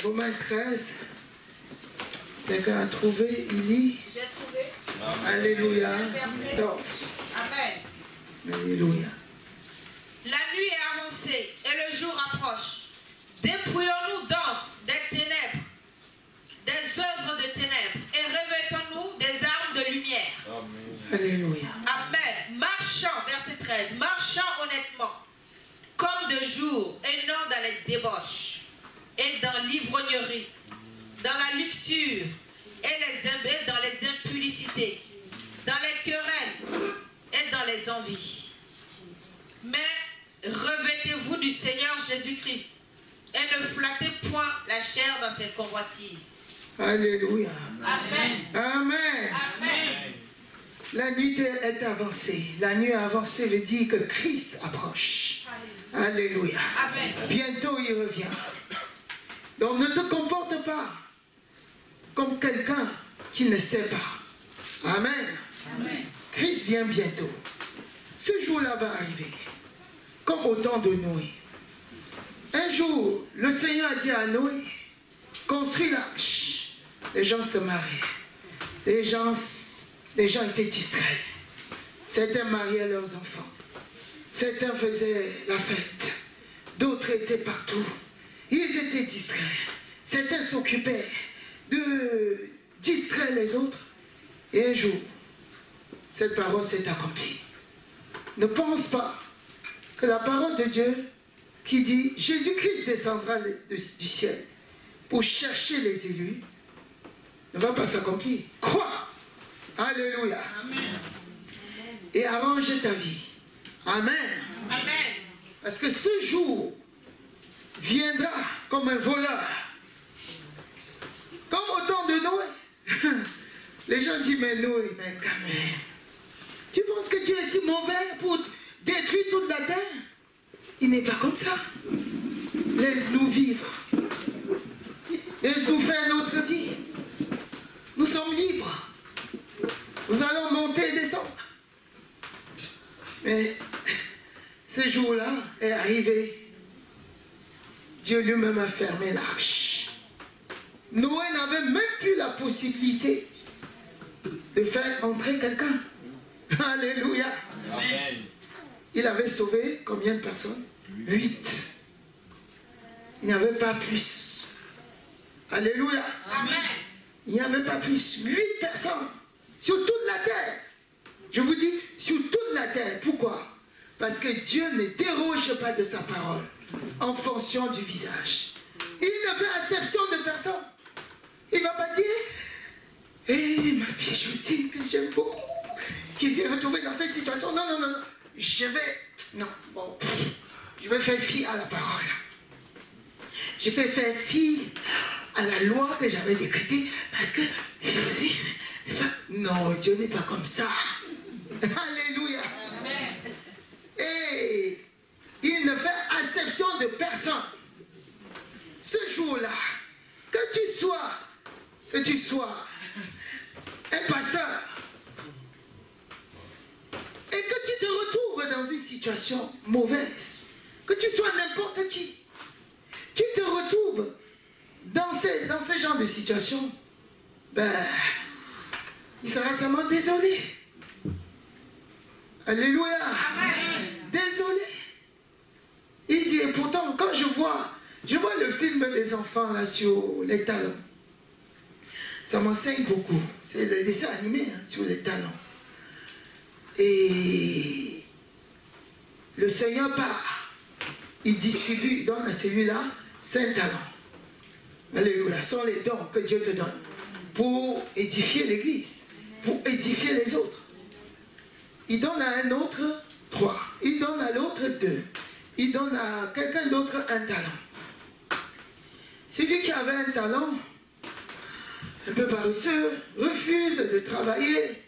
Romains 13. Quelqu'un a trouvé, il lit. J'ai trouvé. Alléluia. 14. Amen. Alléluia. La nuit est avancée et le jour approche. Dépouillons-nous donc des ténèbres, des œuvres de ténèbres, et revêtons-nous des armes de lumière. Amen. Alléluia. Amen. Marchant, verset 13, marchant honnêtement, comme de jour, et non dans les débauches, et dans l'ivrognerie, dans la luxure, et dans les impudicités, dans les querelles, et dans les envies. Mais revêtez-vous du Seigneur Jésus-Christ, et ne flattez point la chair dans ses convoitises. Alléluia. Amen. Amen. Amen. La nuit est avancée. La nuit avancée veut dire que Christ approche. Alléluia. Amen. Bientôt il revient. Donc ne te comporte pas comme quelqu'un qui ne sait pas. Amen. Amen. Christ vient bientôt. Ce jour-là va arriver. Comme au temps de Noé. Un jour, le Seigneur a dit à Noé, construis l'arche. Les gens se mariaient. Les gens étaient distraits. Certains mariaient leurs enfants. Certains faisaient la fête. D'autres étaient partout. Ils étaient distraits. Certains s'occupaient de distraire les autres. Et un jour, cette parole s'est accomplie. Ne pense pas que la parole de Dieu qui dit Jésus-Christ descendra du ciel pour chercher les élus ne va pas s'accomplir. Crois. Alléluia. Amen. Et arrange ta vie. Amen. Amen. Parce que ce jour viendra comme un voleur. Comme au temps de Noé. Les gens disent, mais Noé, mais quand même, tu penses que Dieu est si mauvais pour détruire toute la terre? Il n'est pas comme ça. Laisse-nous vivre. Laisse-nous faire notre vie. Nous sommes libres. Nous allons monter et descendre. Mais ce jour-là est arrivé. Dieu lui-même a fermé l'arche. Noé n'avait même plus la possibilité de faire entrer quelqu'un. Alléluia. Amen. Il avait sauvé combien de personnes? 8. Il n'y avait pas plus. Alléluia. Amen. Il n'y avait pas plus. 8 personnes sur toute la terre. Je vous dis, sur toute la terre. Pourquoi? Parce que Dieu ne déroge pas de sa parole en fonction du visage. Il ne fait exception de personne. Il ne va pas dire, hé, ma fille Josine, que j'aime beaucoup, qui s'est retrouvée dans cette situation. Non, non, non, non. Je vais faire fi à la parole. Je vais faire fi à la loi que j'avais décrétée parce que, c'est pas... Non, Dieu n'est pas comme ça. Alléluia. Amen. Et il ne fait exception de personne. Ce jour-là, que tu sois un pasteur et que tu te retrouves dans une situation mauvaise, que tu sois n'importe qui, tu te retrouves dans ce genre de situation, ben, il sera seulement désolé. Alléluia. Amen. Désolé. Il dit, et pourtant, quand je vois le film des enfants là sur les talents, ça m'enseigne beaucoup. C'est le dessin animé sur les talents. Et le Seigneur part. Il distribue, il donne à celui-là 5 talents. Alléluia. Ce sont les dons que Dieu te donne pour édifier l'église, pour édifier les autres. Il donne à un autre 3. Il donne à l'autre 2. Il donne à quelqu'un d'autre un talent. Celui qui avait un talent, un peu paresseux, refuse de travailler,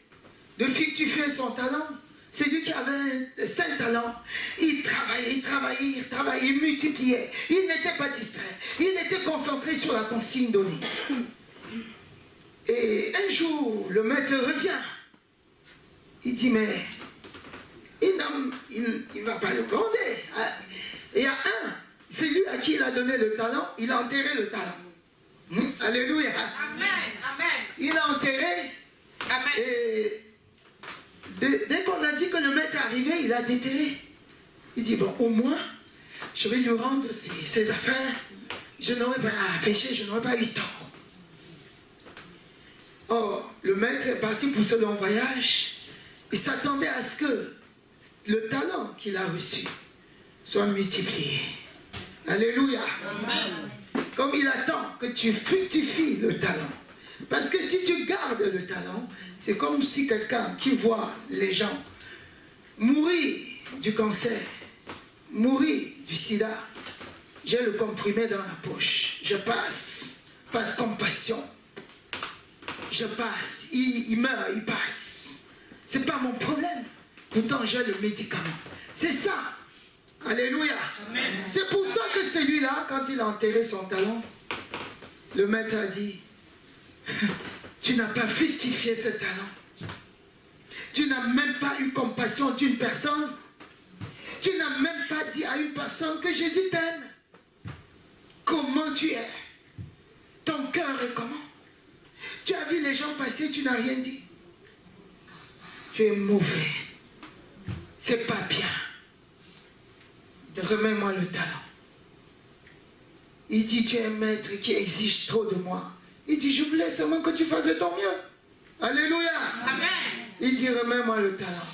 de fructifier son talent. Celui qui avait 5 talents, il travaillait, il multipliait. Il n'était pas distrait. Il était concentré sur la consigne donnée. Et un jour, le maître revient. Il dit, mais il ne va pas le gronder. Il y a un, c'est lui à qui il a donné le talent, il a enterré le talent. Alléluia. Amen. Amen. Il a enterré. Amen. Et dès qu'on a dit que le maître est arrivé, il a déterré. Il dit, bon, au moins, je vais lui rendre ses affaires. Je n'aurais pas péché, je n'aurais pas eu tort. Or, le maître est parti pour ce long voyage. Il s'attendait à ce que le talent qu'il a reçu soit multiplié. Alléluia. Amen. Comme il attend que tu fructifies le talent. Parce que si tu gardes le talent, c'est comme si quelqu'un qui voit les gens mourir du cancer, mourir du sida, j'ai le comprimé dans la poche, je passe, pas de compassion, je passe, il meurt, il passe. C'est pas mon problème, pourtant j'ai le médicament. C'est ça. Alléluia. C'est pour ça que celui-là, quand il a enterré son talent, le maître a dit, tu n'as pas fructifié ce talent. Tu n'as même pas eu compassion d'une personne. Tu n'as même pas dit à une personne que Jésus t'aime. Comment tu es? Ton cœur est comment? Tu as vu les gens passer, tu n'as rien dit. Tu es mauvais. C'est pas bien. Remets-moi le talent. Il dit, tu es un maître qui exige trop de moi. Il dit, je voulais seulement que tu fasses de ton mieux. Alléluia. Amen. Il dit, remets-moi le talent.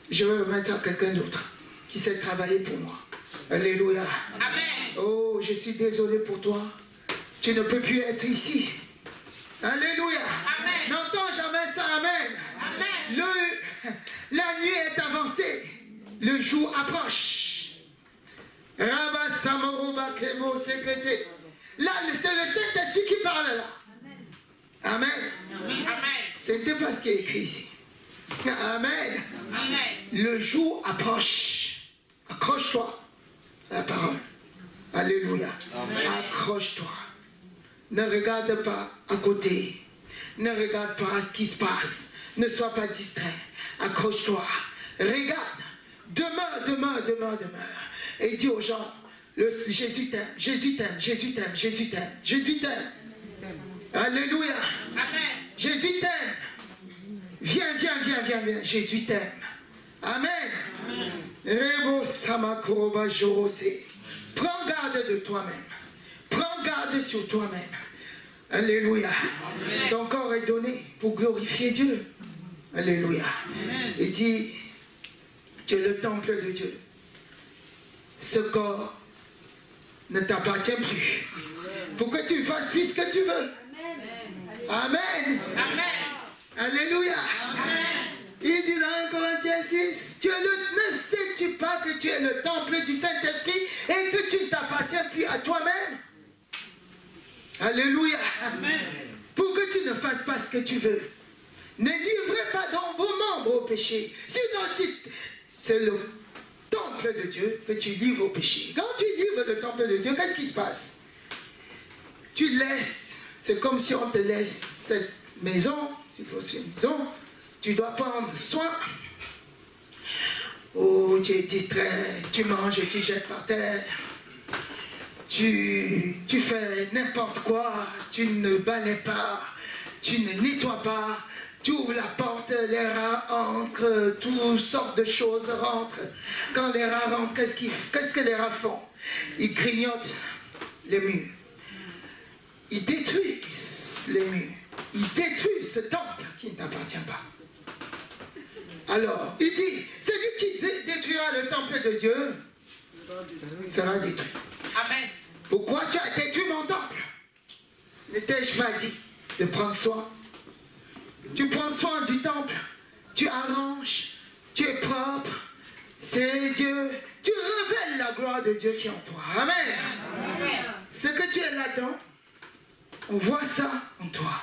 Je vais remettre à quelqu'un d'autre qui sait travailler pour moi. Alléluia. Amen. Oh, je suis désolé pour toi. Tu ne peux plus être ici. Alléluia. Amen. N'entends jamais ça. Amen. Amen. La nuit est avancée. Le jour approche. Là, c'est le Saint-Esprit qui parle là. Amen. Amen. C'était pas ce qui est écrit ici. Amen. Amen. Le jour approche. Accroche-toi à la parole. Alléluia. Accroche-toi. Ne regarde pas à côté. Ne regarde pas à ce qui se passe. Ne sois pas distrait. Accroche-toi. Regarde. Demeure. Et dis aux gens, Jésus t'aime, Jésus t'aime, Jésus t'aime, Jésus t'aime, Jésus t'aime. Alléluia. Amen. Jésus t'aime. Viens, Jésus t'aime. Amen. Prends garde de toi-même. Prends garde sur toi-même. Alléluia. Amen. Ton corps est donné pour glorifier Dieu. Alléluia. Amen. Et dis, tu es le temple de Dieu. Ce corps ne t'appartient plus. Pour que tu fasses plus ce que tu veux. Amen. Amen. Alléluia. Amen. Il dit dans 1 Corinthiens 6, ne sais-tu pas que tu es le temple du Saint-Esprit et que tu ne t'appartiens plus à toi-même? Alléluia. Amen. Pour que tu ne fasses pas ce que tu veux. Ne livrez pas dans vos membres au péché. Sinon, c'est le temple de Dieu que tu livres au péché. Quand tu livres le temple de Dieu, qu'est-ce qui se passe? Tu laisses, c'est comme si on te laisse cette maison, c'est une maison, tu dois prendre soin. Oh, tu es distrait, tu manges et tu jettes par terre. Tu fais n'importe quoi, tu ne balayes pas, tu ne nettoies pas. Tu ouvres la porte, les rats entrent, toutes sortes de choses rentrent. Quand les rats rentrent, qu'est-ce que les rats font? Ils grignotent les murs. Ils détruisent les murs. Ils détruisent ce temple qui ne t'appartient pas. Alors, il dit, celui qui détruira le temple de Dieu sera détruit. Amen. Pourquoi tu as détruit mon temple? Ne t'ai-je pas dit de prendre soin? Tu prends soin du temple, tu arranges, tu es propre, c'est Dieu. Tu révèles la gloire de Dieu qui est en toi. Amen. Amen. Ce que tu es là-dedans, on voit ça en toi.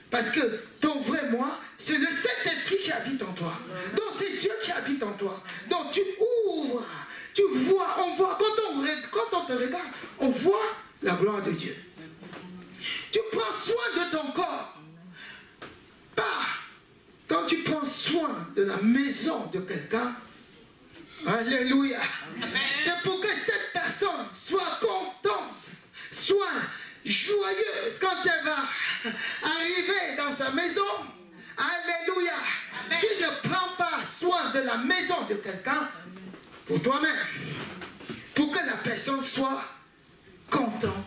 Parce que ton vrai moi, c'est le Saint-Esprit qui habite en toi. Donc c'est Dieu qui habite en toi. Donc tu ouvres, tu vois, on voit, quand on te regarde, on voit la gloire de Dieu. Tu prends soin de ton corps. Pas quand tu prends soin de la maison de quelqu'un. Alléluia. C'est pour que cette personne soit contente, soit joyeuse quand elle va arriver dans sa maison. Alléluia. Amen. Tu ne prends pas soin de la maison de quelqu'un pour toi-même. Pour que la personne soit contente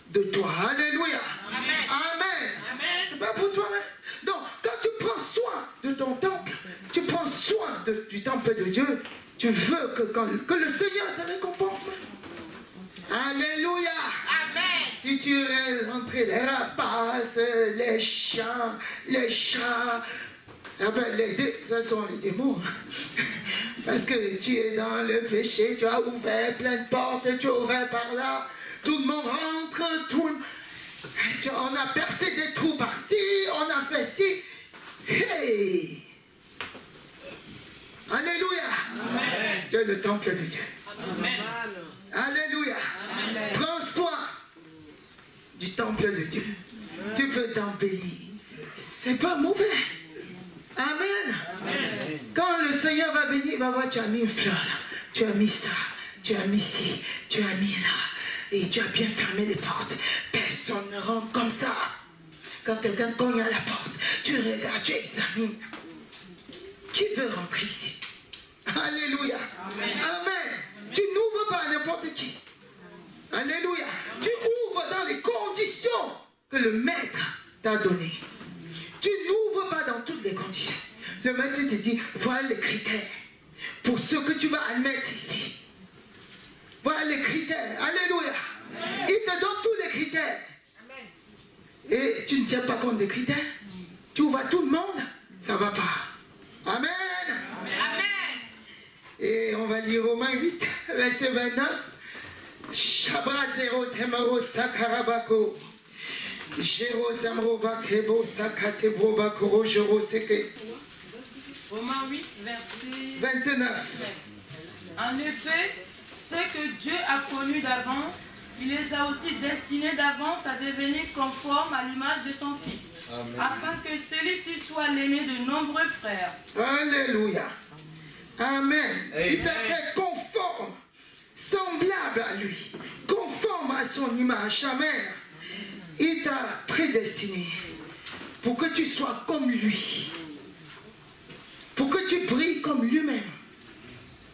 de toi. Alléluia. Amen. Amen. Amen. C'est pas pour toi-même. Donc, quand tu prends soin de ton temple, tu prends soin du temple de Dieu, tu veux que le Seigneur te récompense même. Alléluia. Amen. Si tu restes entre les rapaces, les chiens, les chats, ah ben ça sont les démons. Parce que tu es dans le péché, tu as ouvert plein de portes, tu as ouvert par là, tout le monde rentre, on a percé des trous par-ci, on a fait ci. Hey! Alléluia! Amen. Tu es le temple de Dieu. Amen. Alléluia! Amen. Prends soin du temple de Dieu. Tu peux t'embellir. C'est pas mauvais. Amen. Amen. Quand le Seigneur va venir, il va voir, tu as mis une fleur là, tu as mis ça, tu as mis ci, tu as mis là, et tu as bien fermé les portes. Personne ne rentre comme ça. Quand quelqu'un cogne à la porte, tu regardes, tu examines. Qui veut rentrer ici? Alléluia. Amen. Amen. Tu n'ouvres pas à n'importe qui. Alléluia. Tu ouvres dans les conditions que le maître t'a données. Tu n'ouvres pas dans toutes les conditions. Le maître te dit, voilà les critères pour ce que tu vas admettre ici. Voilà les critères. Alléluia. Il te donne tous les critères. Et tu ne tiens pas compte des critères. Tu ouvres à tout le monde. Ça ne va pas. Amen. Amen. Et on va lire Romains 8, verset 29. Shabra zero temaro sakarabako. Jero zamro bakebo sakate brobako jero seke. Romains 8, verset 29. En effet, ceux que Dieu a connus d'avance, il les a aussi destinés d'avance à devenir conformes à l'image de son Fils, Amen. afin que celui-ci soit l'aîné de nombreux frères. Alléluia. Amen. Il t'a Amen. fait conforme, semblable à lui, conforme à son image. Amen. Il t'a prédestiné pour que tu sois comme lui, pour que tu brilles comme lui-même.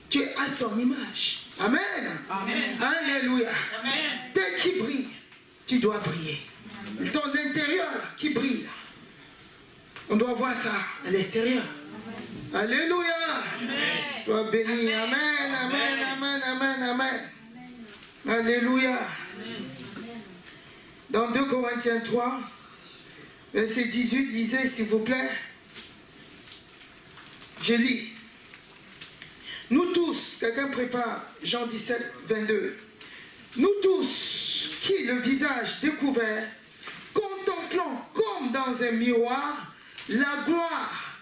Tu es à son image. Amen. Amen. Alléluia. Amen. Tel qui brille, tu dois briller. Ton intérieur qui brille. On doit voir ça à l'extérieur. Alléluia. Sois béni. Amen. Amen. Amen. Amen. Amen. Alléluia. Dans 2 Corinthiens 3, verset 18, lisez s'il vous plaît. Je lis. Nous tous, quelqu'un prépare Jean 17, 22. Nous tous, qui le visage découvert, contemplons comme dans un miroir la gloire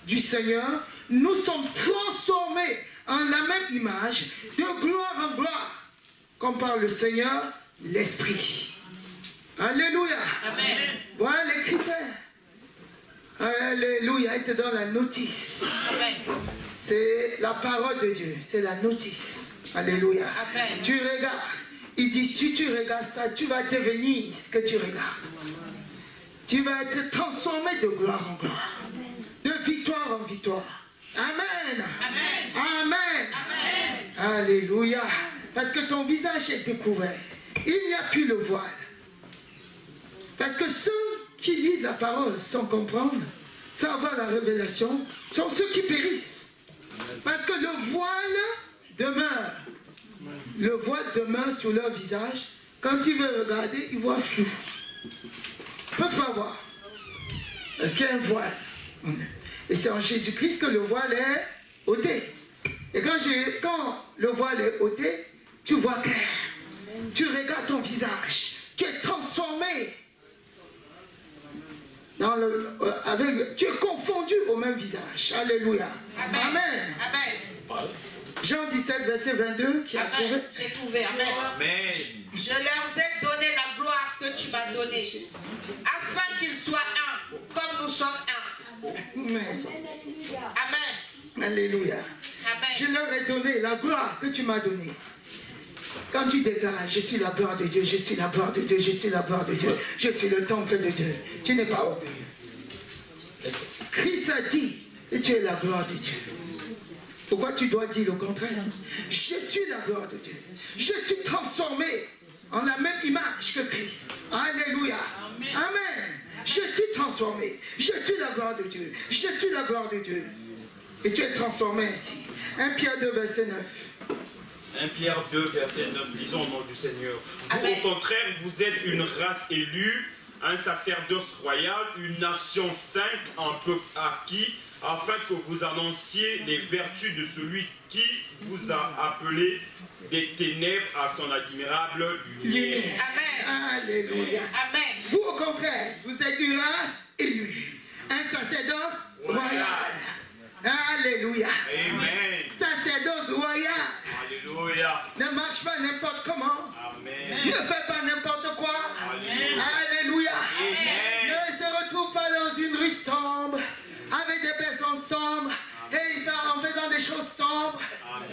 du Seigneur, nous sommes transformés en la même image, de gloire en gloire, comme par le Seigneur, l'Esprit. Alléluia. Amen. Voilà les critères. Alléluia. Il te donne la notice. Amen. C'est la parole de Dieu. C'est la notice. Alléluia. Amen. Tu regardes. Il dit, si tu regardes ça, tu vas devenir ce que tu regardes. Tu vas être transformé de gloire en gloire. De victoire en victoire. Amen. Amen. Amen. Amen. Alléluia. Parce que ton visage est découvert. Il n'y a plus le voile. Parce que ceux qui lisent la parole sans comprendre, sans avoir la révélation, sont ceux qui périssent. Parce que le voile demeure. Le voile demeure sur leur visage. Quand ils veulent regarder, ils voient flou. Ils ne peuvent pas voir. Parce qu'il y a un voile. Et c'est en Jésus-Christ que le voile est ôté. Et quand le voile est ôté, tu vois clair. Tu regardes ton visage. Tu es transformé. Tu es confondu au même visage. Alléluia. Amen. Amen. Amen. Jean 17, verset 22, qui a trouvé. Amen. J'ai trouvé. Amen. Amen. Je leur ai donné la gloire que tu m'as donnée, afin qu'ils soient un, comme nous sommes un. Amen. Amen. Alléluia. Je Amen. leur ai donné la gloire que tu m'as donnée. Quand tu dégages, je suis la gloire de Dieu, je suis la gloire de Dieu, je suis la gloire de Dieu, je suis le temple de Dieu. Tu n'es pas orgueilleux. Christ a dit que tu es la gloire de Dieu. Pourquoi tu dois dire le contraire? Je suis la gloire de Dieu. Je suis transformé en la même image que Christ. Alléluia. Amen. Amen. Je suis transformé. Je suis la gloire de Dieu. Je suis la gloire de Dieu. Et tu es transformé ainsi. 1 Pierre 2, verset 9. 1 Pierre 2, verset 9, lisons au nom du Seigneur. Vous, au contraire, vous êtes une race élue, un sacerdoce royal, une nation sainte, un peuple acquis, afin que vous annonciez les vertus de celui qui vous a appelé des ténèbres à son admirable lumière. Amen. Alléluia. Amen. Vous, au contraire, vous êtes une race élue, un sacerdoce royal. Alléluia. Amen. Sacerdoce royal. Alléluia. Ne marche pas n'importe comment. Amen. Ne fais pas n'importe quoi. Alléluia. Alléluia. Amen. Ne se retrouve pas dans une rue sombre, avec des personnes sombres, et en faisant des choses sombres.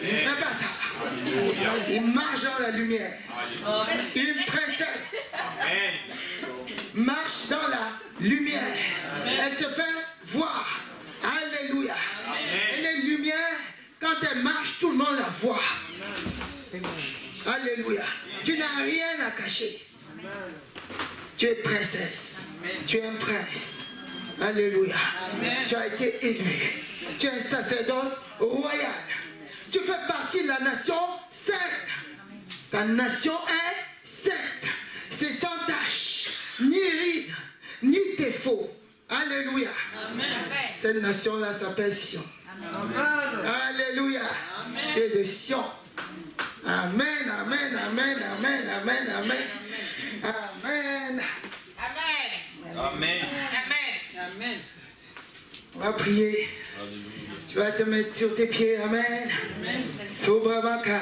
Il ne fait pas ça. Alléluia. Il marche dans la lumière. Alléluia. Une princesse Amen. marche dans la lumière. Elle se fait voir. Alléluia. Elle est lumière. Quand elle marche, tout le monde la voit. Alléluia. Tu n'as rien à cacher. Tu es princesse. Tu es un prince. Alléluia. Tu as été élu. Tu es un sacerdoce royal. Tu fais partie de la nation sainte. Ta nation est sainte. C'est sans tache, ni ride, ni défaut. Alléluia. Amen. Cette nation-là s'appelle Sion. Alléluia. Amen. Tu es de Sion. Amen, amen, amen, amen, amen, amen. Amen. Amen. Amen. Amen. Amen. On va prier. Tu vas te mettre sur tes pieds. Amen. Sobrabaka.